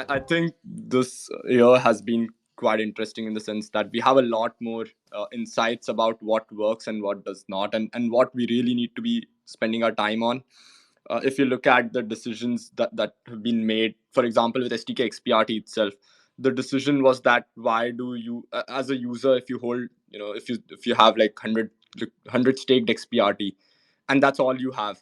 I think this year has been quite interesting in the sense that we have a lot more insights about what works and what does not, and what we really need to be spending our time on. If you look at the decisions that have been made, for example, with STK XPRT itself, the decision was that why do you, as a user, if you hold, if you have like 100 staked XPRT, and that's all you have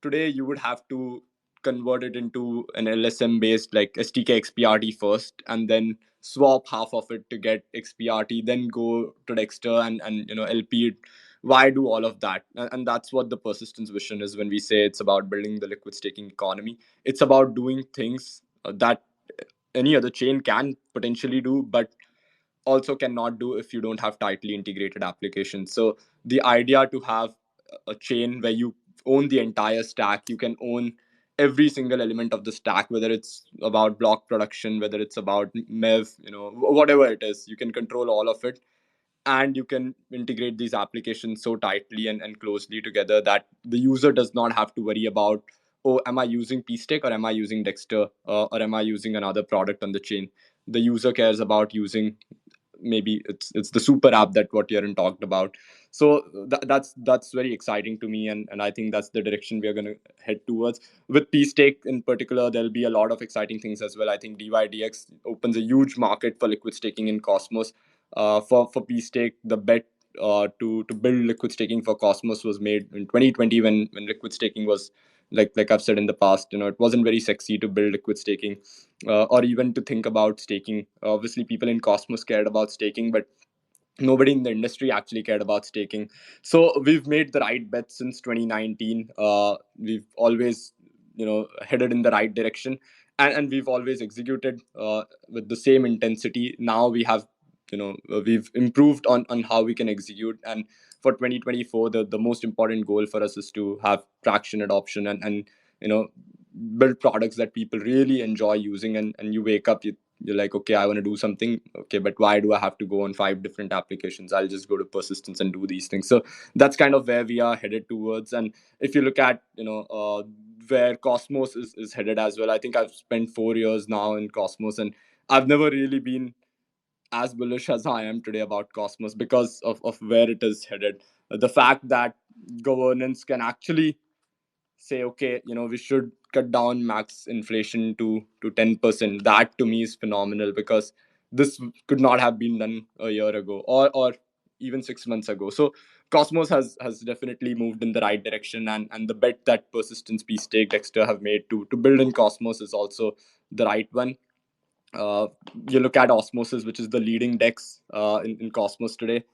today, you would have to convert it into an LSM based like STK XPRT first, and then swap half of it to get XPRT, then go to Dexter and LP it. Why do all of that? And that's what the persistence vision is when we say it's about building the liquid staking economy. It's about doing things that any other chain can potentially do, but also cannot do if you don't have tightly integrated applications. So the idea to have a chain where you own the entire stack, you can own every single element of the stack, whether it's about block production, whether it's about mev, whatever it is, you can control all of it, and you can integrate these applications so tightly and closely together that the user does not have to worry about, oh, am I using pstake, or am I using Dexter, or am I using another product on the chain. The user cares about using, maybe it's the super app that what Yaron talked about. So that's very exciting to me, and I think that's the direction we are going to head towards. With pstake in particular, there'll be a lot of exciting things as well. I think dydx opens a huge market for liquid staking in Cosmos. For pstake, the bet to build liquid staking for Cosmos was made in 2020, when liquid staking was, like I've said in the past, it wasn't very sexy to build liquid staking, or even to think about staking. Obviously, people in Cosmos cared about staking, but nobody in the industry actually cared about staking. So we've made the right bet since 2019. We've always, headed in the right direction, and we've always executed with the same intensity. Now we have, we've improved on how we can execute. And for 2024, the most important goal for us is to have traction adoption, and you know build products that people really enjoy using. And you wake up, you're like, okay, I want to do something. Okay, but why do I have to go on 5 different applications? I'll just go to persistence and do these things. So that's kind of where we are headed towards. And if you look at, where Cosmos is headed as well, I think I've spent 4 years now in Cosmos, and I've never really been as bullish as I am today about Cosmos because of where it is headed. The fact that governance can actually say, okay, we should cut down max inflation to 10%. That to me is phenomenal, because this could not have been done a year ago, or even 6 months ago. So Cosmos has definitely moved in the right direction, and the bet that Persistence, Stake, Dexter have made to build in Cosmos is also the right one. uh, you look at Osmosis, which is the leading DEX in Cosmos today.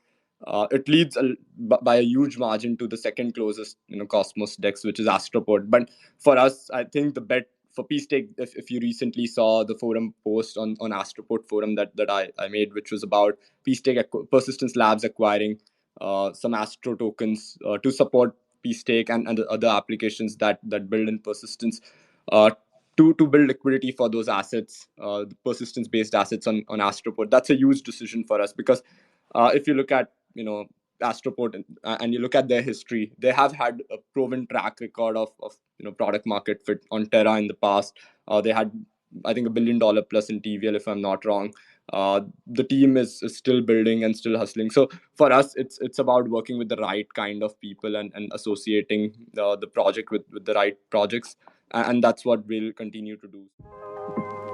It leads by a huge margin to the second closest, Cosmos DEX, which is Astroport. But for us, I think the bet for pstake, if you recently saw the forum post on Astroport forum that I made, which was about pstake Persistence Labs acquiring some Astro tokens to support pstake and other applications that build in persistence. Uh, to build liquidity for those assets, the persistence based assets on Astroport. That's a huge decision for us, because if you look at, Astroport, and you look at their history, they have had a proven track record of product market fit on Terra in the past. They had, I think, $1 billion plus in TVL, if I'm not wrong. The team is still building and still hustling. So for us, it's about working with the right kind of people, and associating the project with the right projects, and that's what we'll continue to do.